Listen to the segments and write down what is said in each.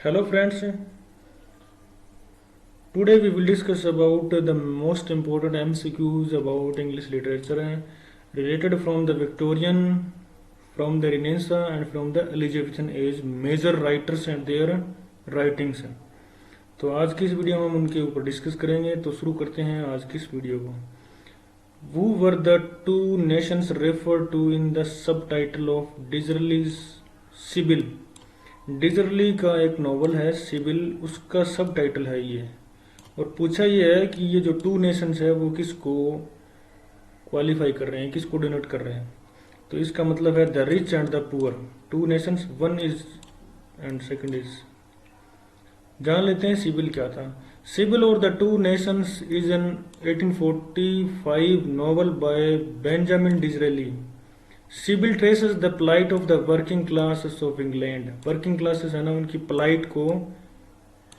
Hello friends, today we will discuss about the most important MCQs about English literature related from the Victorian, from the Renaissance and from the Elizabethan age major writers and their writings। तो आज की इस video में हम उनके ऊपर discuss करेंगे। तो शुरू करते हैं आज की इस वीडियो को। Who were the two nations referred to in the subtitle of Disraeli's Sibyl? डिजरली का एक नॉवल है सिबिल, उसका सब टाइटल है ये। और पूछा ये है कि ये जो टू नेशंस है वो किसको क्वालिफाई कर रहे हैं, किसको डिनोट कर रहे हैं। तो इसका मतलब है the rich and the poor. Two nations, one is and second is. जान लेते हैं सिबिल क्या था। सिबिल और the two nations is an 1845 novel by Benjamin Disraeli. Sybil traces the plight of the working classes of England. Working classes है ना, उनकी plight को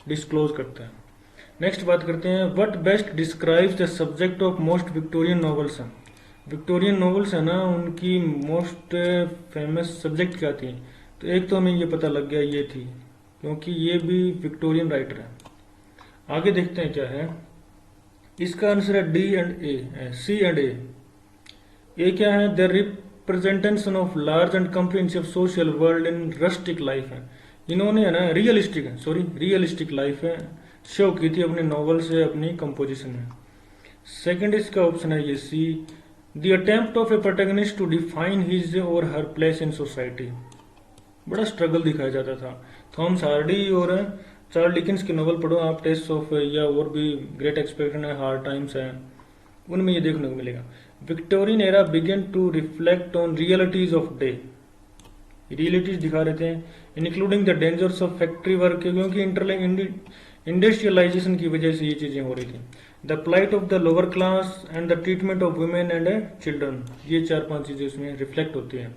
डिस्क्लोज करता है। नेक्स्ट बात करते हैं what best describes the subject of most Victorian novels. Victorian novels है ना, उनकी मोस्ट फेमस सब्जेक्ट क्या थी। तो एक तो हमें ये पता लग गया ये थी, क्योंकि ये भी विक्टोरियन राइटर है। आगे देखते हैं क्या है। इसका आंसर है D and A, C and A. ये क्या है, the representation of large and comprehensive social world in rustic life है। इन्होंने है ना रियलिस्टिक लाइफ है शो की थी अपने नॉवल से, अपनी कंपोजिशन में। सेकंड इसका ऑप्शन है ये C, the attempt of a protagonist to define his और हर प्लेस इन सोसाइटी। बड़ा स्ट्रगल दिखाया जाता था। थॉमस हार्डी और चार्ल्स डिकेंस की नॉवल पढ़ो आप, टेस्ट ऑफ या और भी ग्रेट एक्सपेक्टेशन है, हार्ड टाइम्स है, उनमें ये देखने को मिलेगा। Victorian era began to reflect on realities of day. Realities दिखा रहे थे, including the dangers of factory work, क्योंकि इंडस्ट्रियलाइजेशन की वजह से ये चीजें हो रही थी। The plight of the lower class and the treatment of women and children, ये 4-5 चीजें उसमें रिफ्लेक्ट होती हैं।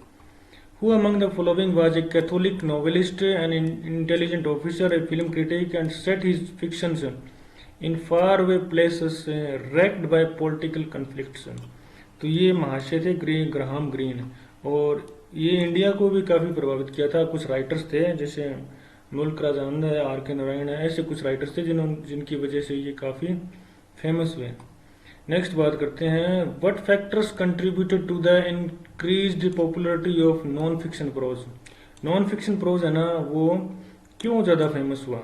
Who among the following was a Catholic novelist, an intelligent officer, a film critic, and set his fictions in faraway places wrecked by political conflicts? तो ये महाशय थे Graham green, और ये इंडिया को भी काफी प्रभावित किया था। कुछ राइटर्स थे जैसे मुल्क राज आनंद है, आर के नारायण है, ऐसे कुछ राइटर्स थे जिनकी वजह से ये काफी फेमस हुए। नेक्स्ट बात करते हैं what factors contributed to the increased popularity of non fiction prose. Non fiction prose है ना, वो क्यों ज्यादा फेमस हुआ।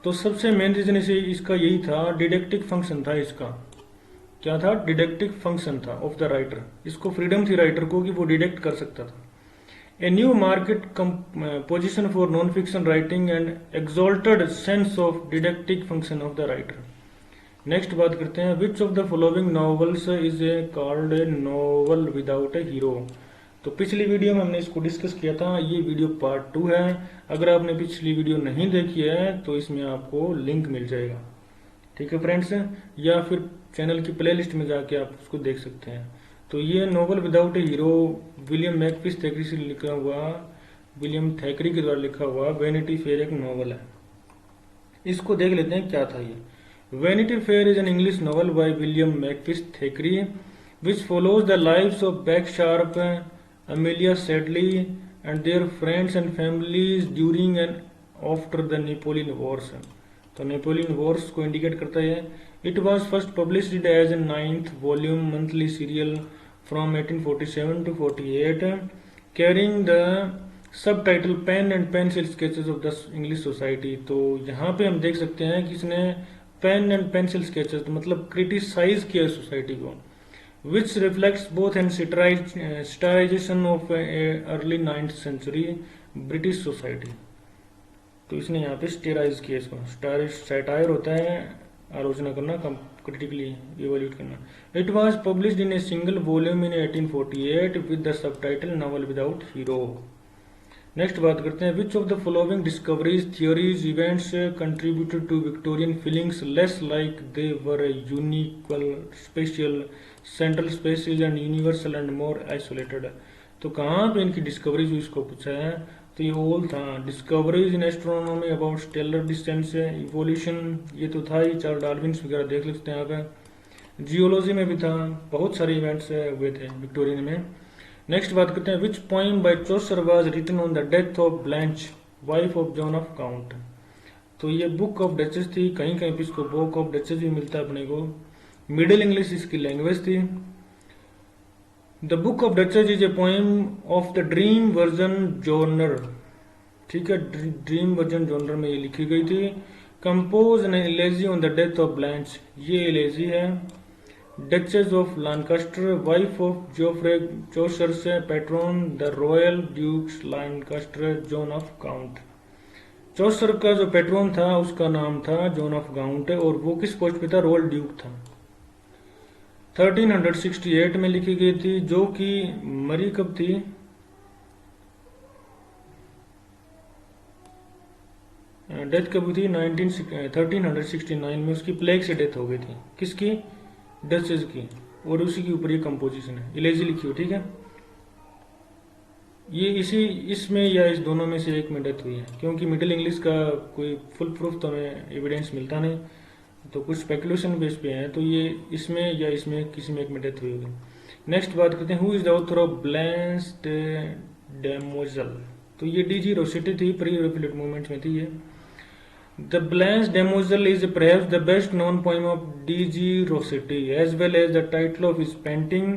तो सबसे मेन रीजन इसे इसका यही था, डिडक्टिव फंक्शन था इसका। क्या था, डिडक्टिव फंक्शन था ऑफ द राइटर। इसको फ्रीडम थी राइटर को कि वो डिडक्ट कर सकता था। A new market position for non fiction writing and exalted sense of deductive function of the writer. Next बात करते हैं which of the following novels is a called a novel without a hero. तो पिछली video में हमने इसको discuss किया था, ये वीडियो पार्ट 2 है। अगर आपने पिछली वीडियो नहीं देखी है तो इसमें आपको लिंक मिल जाएगा, ठीक है फ्रेंड्स, या फिर चैनल की प्लेलिस्ट में जाके आप उसको देख सकते हैं। तो ये novel without a hero William Makepeace Thackeray से लिखा हुआ, विलियम थैकरी के द्वारा लिखा हुआ वैनिटी फेयर एक नॉवल है। इसको देख लेते हैं क्या था ये। Vanity Fair is an English novel by William Makepeace Thackeray, which follows the lives of Beck Sharp, Amelia Sedley, and their friends and families during and after the Napoleon Wars. तो Napoleon Wars को indicate करता है। It was first published as a 9th volume monthly serial from 1847 to 48, carrying the subtitle Pen and Pencil Sketches of the English Society। तो यहाँ पे हम देख सकते हैं कि इसने पेन एंड पेंसिल स्केचेस मतलब क्रिटिसाइज किया सोसाइटी को, which reflects both and satirization of early 9th century British society. तो इसने यहाँ पे स्टेराइज किया इसको। सैटायर होता है आलोचना करना, क्रिटिकली इवैल्यूएट करना। It was published in a single volume in 1848 with the subtitle novel without hero. Next बात करते हैं which of the following discoveries, theories, events contributed to Victorian feelings less like they were unique, special, central spaces and universal and more isolated. तो कहाँ पे इनकी discoveries हुई इसको पूछा है। तो ये ऑल था discoveries in astronomy about stellar distance, evolution, ये तो था ही, चार्ल्स डार्विन वगैरह देख सकते हैं आप। जियोलॉजी में भी था, बहुत सारे इवेंट्स हुए थे विक्टोरियन में। नेक्स्ट बात करते हैं which poem by Chaucer was written on the death of Blanche, wife of John of Gaunt. तो ये बुक ऑफ डचेस थी, कहीं कहीं पे इसको बुक ऑफ डचेस भी मिलता है अपने को। मिडिल इंग्लिश इसकी लैंग्वेज थी। The book of duchess is a poem of the dream version genre, ठीक है, ड्रीम वर्जन जॉनर में ये लिखी गई थी। Compose an elegy on the death of Blanche, ये एलेजी है। Duchess of Lancaster, wife of Geoffrey Chaucer से patron the royal dukes Lancaster John of Gaunt. Chaucer का जो पैट्रोन था उसका नाम था जॉन ऑफ गाउंट, और वो किस पोस्ट पे था, रॉयल ड्यूक था। 1368 में लिखी गई थी, जो कि मरी कब थी, डेथ कब हुई थी, 1369 में उसकी प्लेग से डेथ हो गई थी। किसकी, डचेस की, और उसी के ऊपर ये कंपोजिशन है, इलेजी लिखी हो, ठीक है। ये इसी इसमें या इस दोनों में से एक में डेथ हुई है, क्योंकि मिडिल इंग्लिश का कोई फुल प्रूफ तो हमें एविडेंस मिलता नहीं, तो कुछ स्पेकुलेशन बेस पे है, तो ये इसमें या इसमें किसी में एक में डेथ हुई होगी। नेक्स्ट बात करते हैं, who is the author of Blessed Damozel, तो ये डीजी रोसेटी थी, प्री रेवोल्यूट मूवमेंट में थी ये। The Blessed Damozel is perhaps the best known poem of D.G. Rossetti, as well as the title of his painting,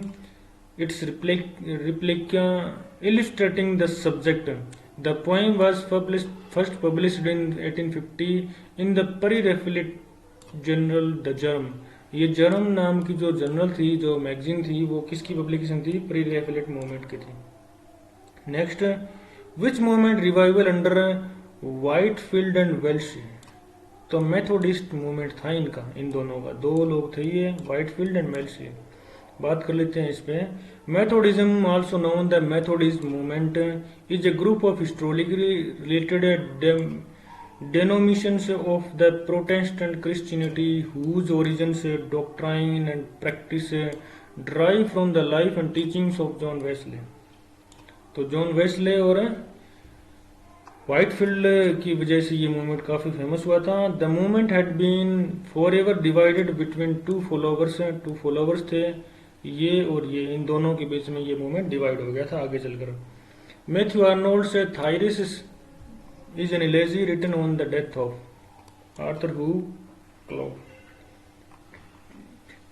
its replica illustrating the subject. The poem was first published in 1850 in the Pre-Raphaelite journal The Germ. ये germ नाम की जो journal थी, जो magazine थी, वो किसकी publication थी, प्री रैफेलेट मूवमेंट की थी। Next, which movement revival under Whitefield and वेल्शी, तो मेथोडिस्ट मूवमेंट था इनका, इन दोनों का, दो लोग थे ये, व्हाइटफील्ड एंड वेल्शी। बात कर लेते हैं इस पे। Methodism, also known the Methodist movement, is a group of historically related denominations of the Protestant Christianity whose origins, doctrine and practice derive from the life and teachings of John Wesley। तो John Wesley और Whitefield की वजह से ये movement काफी famous हुआ था। The movement had been for ever divided between two followers थे, ये और ये, इन दोनों के बीच में ये मूवमेंट डिवाइड हो गया था आगे चलकर। मैथ्यू आर्नोल्ड से थायरिस is an elegy written on the death of Arthur Hugh Clough.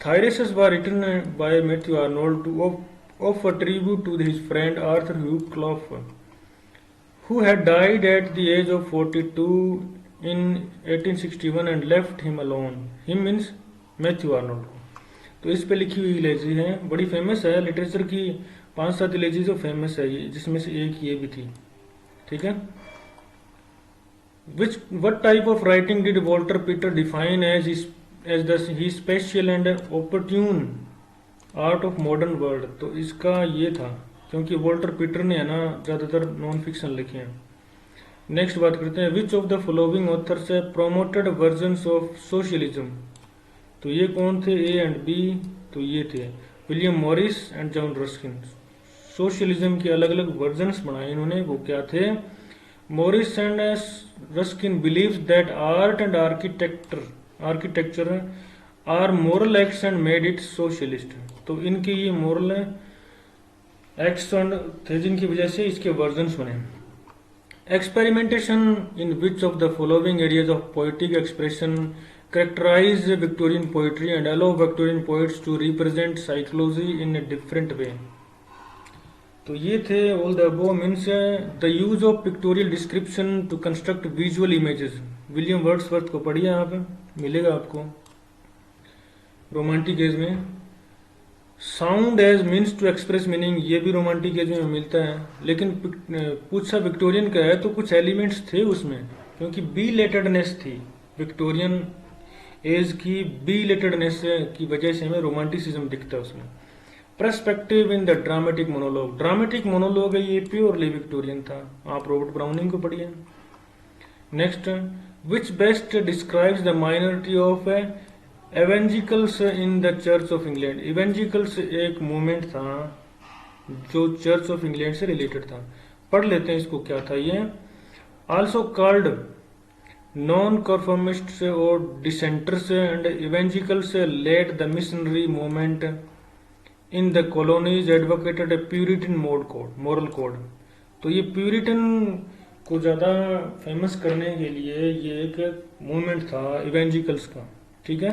Thyrses were written by Matthew Arnold to offer tribute to his friend Arthur Hugh Clough, who had died at the age of 42 in 1861 and left him alone. Him means Matthew Arnold। तो इस पे लिखी हुई इलेजी है, बड़ी famous है, literature की 5-7 इलेजी जो फेमस है, जिसमें से एक ये भी थी, ठीक है। What type of writing did Walter Pater define as his special and opportune art of modern world? तो इसका ये था, क्योंकि वॉल्टर पीटर ने है ना ज्यादातर नॉन फिक्शन लिखे हैं। नेक्स्ट बात करते हैं, which of the following authors promoted versions of socialism, तो ये कौन थे, ए एंड बी, तो ये थे William Morris and John Ruskin. Socialism के अलग अलग वर्जन्स बनाए इन्होंने, वो क्या थे, Morris and Ruskin believes that art and architecture are moral acts and made it socialist। तो इनके ये moral acts थे जिनकी वजह से इसके वर्जन्स बने। Experimentation in which of the following areas of poetic expression characterize Victorian poetry and allow Victorian poets to represent psychology in a different way। तो ये थे all the above means the use of pictorial description to construct visual images. William Wordsworth को पढ़िए, आप मिलेगा आपको romantic age में। Sound age means to express meaning, ये भी रोमांटिक एज में मिलता है, लेकिन पूछा विक्टोरियन का है तो कुछ एलिमेंट्स थे उसमें, क्योंकि बी लेटेडनेस थी विक्टोरियन एज की, बी लेटेडनेस की वजह से हमें रोमांटिसिज्म दिखता है उसमें। Perspective in the dramatic monologue है, ये प्योरली विक्टोरियन था, आप रॉबर्ट ब्राउनिंग को पढ़िए। Next, which best describes the minority of evangelicals in the Church of England. Evangelicals एक मूवमेंट था जो चर्च ऑफ इंग्लैंड से रिलेटेड था, पढ़ लेते हैं इसको क्या था ये। आल्सो कॉल्ड नॉन कन्फर्मिस्ट्स और dissenters and evangelicals led the missionary movement in the colonies advocated a puritan moral code. तो ये प्यूरिटन को ज़्यादा फेमस करने के लिए ये एक मूवमेंट था इवेंजिकल्स का, ठीक है।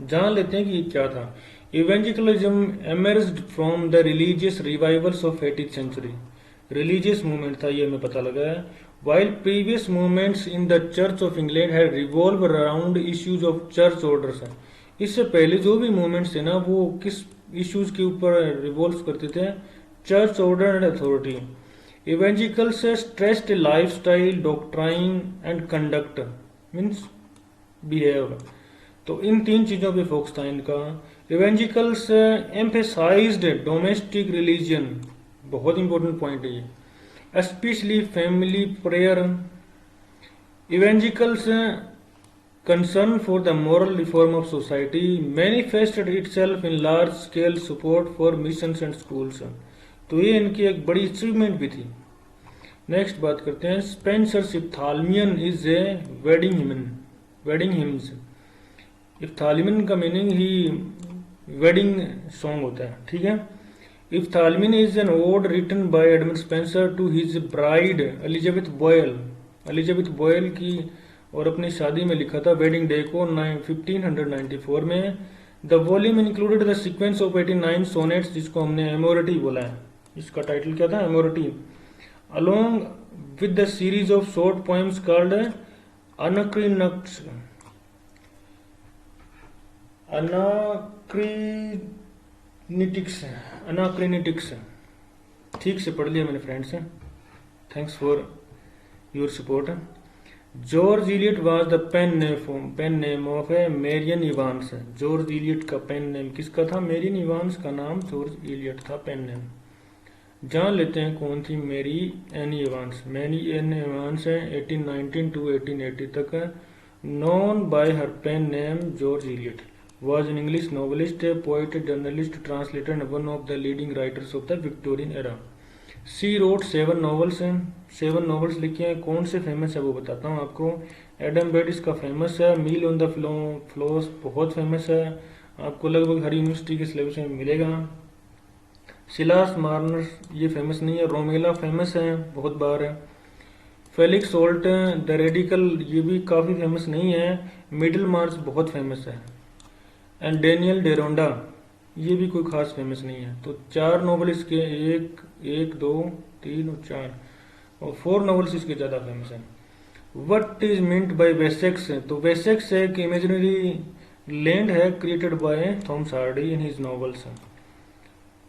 जान लेते हैं कि ये क्या था। Evangelicalism emerged from the religious revivals of 18th century. Religious movement था, ये हमें पता लगा है। While previous movements in the Church of England had revolve around issues of church orders. इससे पहले जो भी मूवमेंट्स थे ना, वो किस इश्यूज के ऊपर रिवॉल्व करते थे? Church order and authority. Evangelicals stressed lifestyle, doctrine and conduct, means behave. तो इन तीन चीजों पे फोकस था इनका। इवेंजिकल्स एम्फेसाइज्ड डोमेस्टिक रिलीजन, बहुत इंपॉर्टेंट पॉइंट है ये, specially family prayer. Evangelicals concern for the moral reform of society manifested itself in large scale support for missions and schools। तो ये इनकी एक बड़ी अचीवमेंट भी थी। नेक्स्ट बात करते हैं, Spenser's Epithalamion is a wedding hymns. Epithalamion का मीनिंग ही वेडिंग सॉन्ग होता है, ठीक है। Epithalamion is an ode written by Edmund Spenser to his bride Elizabeth Boyle. Elizabeth Boyle की और अपनी शादी में लिखा था, वेडिंग डे को 1594 में। The volume included the sequence of 89 sonnets, जिसको हमने एमोरिटी बोला है। इसका टाइटल क्या था? Amoretti. Along with the series of short poems called Anacreontics. ठीक से पढ़ लिया मैंने friends, thanks for your support. George Eliot was the pen name of a Marian Evans. George Eliot का पेन नेम किसका था? मेरियन इवांस का नाम जॉर्ज इलियट था, पेन नेम। जान लेते हैं कौन थी Mary Ann Evans. Mary Ann Evans है 1819 to 1880 तक, known by her pen name George Eliot, was an English novelist, poet, journalist, translator and one of the leading writers of the Victorian era. She wrote 7 novels हैं, 7 novels लिखे हैं। कौन से famous है वो बताता हूँ आपको। एडम बेड इसका फेमस है। मील ऑन द फ्लोस बहुत फेमस है, आपको लगभग हर यूनिवर्सिटी के सिलेबस में मिलेगा। सिलास मार्नर ये फेमस नहीं है। रोमेला फेमस है, बहुत बार है। फेलिक्स होल्ट द रेडिकल ये भी काफ़ी फेमस नहीं है। मिडिल मार्च बहुत फेमस है। एंड डेनियल डेरोंडा ये भी कोई खास फेमस नहीं है। तो 4 नॉवल इसके, एक 2 3 और 4, और 4 नॉवेल्स इसके ज़्यादा फेमस हैं। What is meant by Wessex, तो वेसेक्स एक इमेजिनरी लैंड है created by Thomas Hardy in his novels.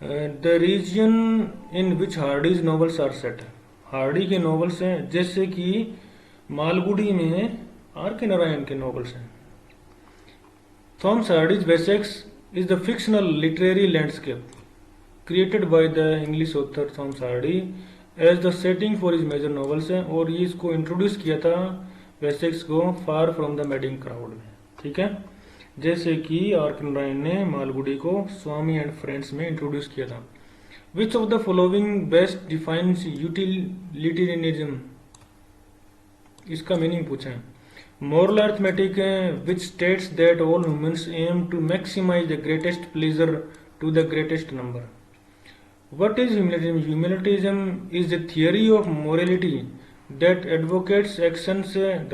The region in which Hardy's novels are set, Hardy के नॉवेल्स हैं जैसे कि मालगुडी में आर के नारायण के नॉवेल्स हैं। Thomas Hardy's Wessex is the fictional literary landscape created by the English author Thomas Hardy as the setting for his major novels है, और ये इसको इंट्रोड्यूस किया था वेसेक्स को far from the madding crowd में, ठीक है। जैसे कि आर नारायण ने मालगुडी को स्वामी एंड फ्रेंड्स में इंट्रोड्यूस किया था। विच of the following best defines utilitarianism, इसका मीनिंग पूछा है। Moral arithmetic, which states that all humans aim to maximize the greatest pleasure to the greatest number. What is humanitarianism? Humanitarianism is a theory of morality that advocates actions that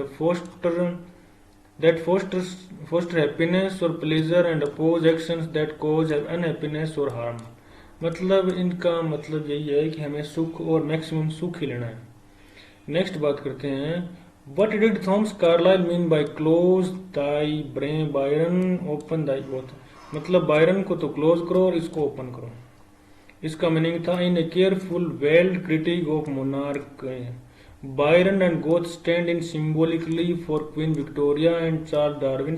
foster happiness or pleasure and oppose actions that cause unhappiness or harm. मतलब इनका मतलब यही है कि हमें सुख और maximum सुख ही लेना है। नेक्स्ट बात करते हैं, What did Thomas Carlyle mean by close thy brain Byron open thy both? मतलब बायरन को तो क्लोज करो और इसको ओपन करो। इसका मीनिंग था in a careful veiled critique of monarch, Byron and Goethe stand in symbolically for Queen Victoria and Charles Darwin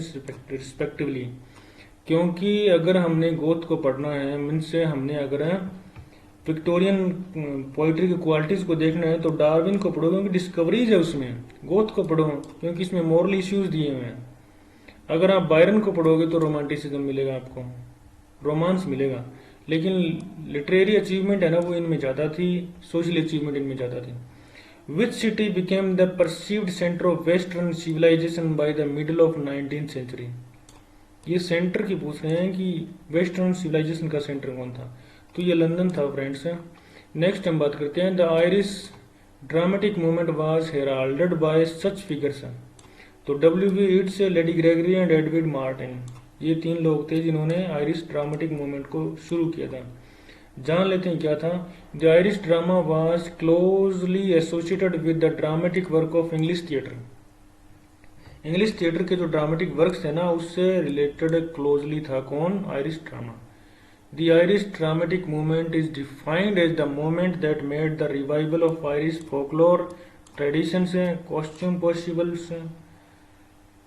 respectively. क्योंकि अगर हमने गोथ को पढ़ना है, मीन्स से हमने अगर विक्टोरियन पोइट्री की क्वालिटीज को देखना है तो डार्विन को पढ़ो क्योंकि डिस्कवरीज है उसमें। गोथ को पढ़ो क्योंकि इसमें मॉरल इश्यूज दिए हुए हैं। अगर आप बायरन को पढ़ोगे तो रोमांटिसिज्म मिलेगा, आपको रोमांस मिलेगा। लेकिन लिटरेरी अचीवमेंट है ना वो इनमें ज़्यादा थी, सोशल अचीवमेंट इनमें ज़्यादा थी। Which city became the perceived centre of western civilisation by the middle of 19th century. ये सेंटर की पूछ रहे हैं कि वेस्टर्न सिविलाइजेशन का सेंटर कौन था, तो ये लंदन था फ्रेंड्स। नेक्स्ट हम बात करते हैं the Irish dramatic movement was heralded by such figures. तो W.B. Yeats, Lady Gregory and एडविड मार्टिन, ये 3 लोग थे जिन्होंने आयरिश ड्रामेटिक मूवमेंट को शुरू किया था। जान लेते हैं क्या था। The Irish drama was closely associated with the dramatic work of English theatre. English theatre के जो ड्रामेटिक वर्क्स थे ना, उससे रिलेटेड क्लोजली था कौन? Irish drama. The Irish dramatic movement is defined as the movement that made the revival of Irish folklore traditions, costume possibles,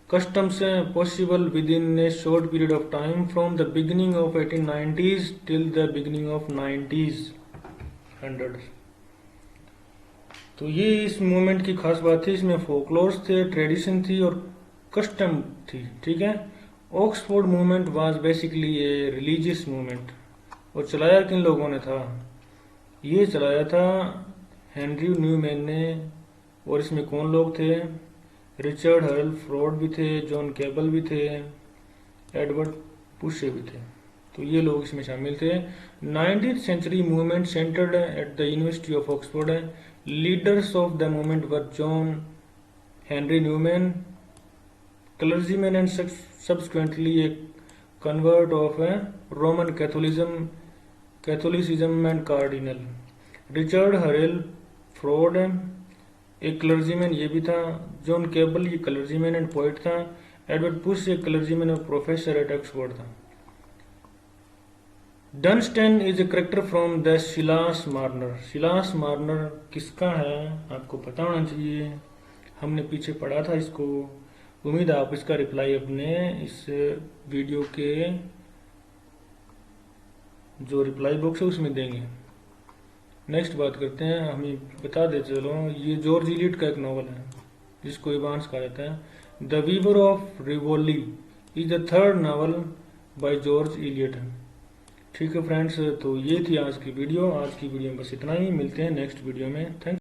customs possible within a short period of time from the beginning of 1890s till the beginning of 90s 100s। तो ये इस movement की खास बात थी। इसमें folklores थे, tradition थी और कस्टम थी। ठीक है। Oxford movement was basically a religious movement. और चलाया किन लोगों ने था? ये चलाया था हेनरी न्यूमैन ने। और इसमें कौन लोग थे? रिचर्ड हरल फ्रॉड भी थे, जॉन केबल भी थे, एडवर्ड पुशे भी थे। तो ये लोग इसमें शामिल थे। 19th century movement centred at the University of Oxford. Leaders of the movement were John Henry Newman, clergyman and subsequently a convert of Roman Catholicism and cardinal। Richard Hurrell Froude एक clergyman ये भी था। John Keble ये clergyman and poet था। Edward Pusey एक clergyman और professor at Oxford था। Dunstan is a character from the Silas Marner. Silas Marner किसका है? आपको पता होना चाहिए, हमने पीछे पढ़ा था इसको। उम्मीद है आप इसका रिप्लाई अपने इस वीडियो के जो रिप्लाई बॉक्स है उसमें देंगे। नेक्स्ट बात करते हैं। हमें बता दे चलो, ये जॉर्ज इलियट का एक नॉवल है जिसको इवांस कहा जाता है। The weaver of Raveloe is the third novel by George Eliot. ठीक है फ्रेंड्स, तो ये थी आज की वीडियो। आज की वीडियो में बस इतना ही। मिलते हैं नेक्स्ट वीडियो में। थैंक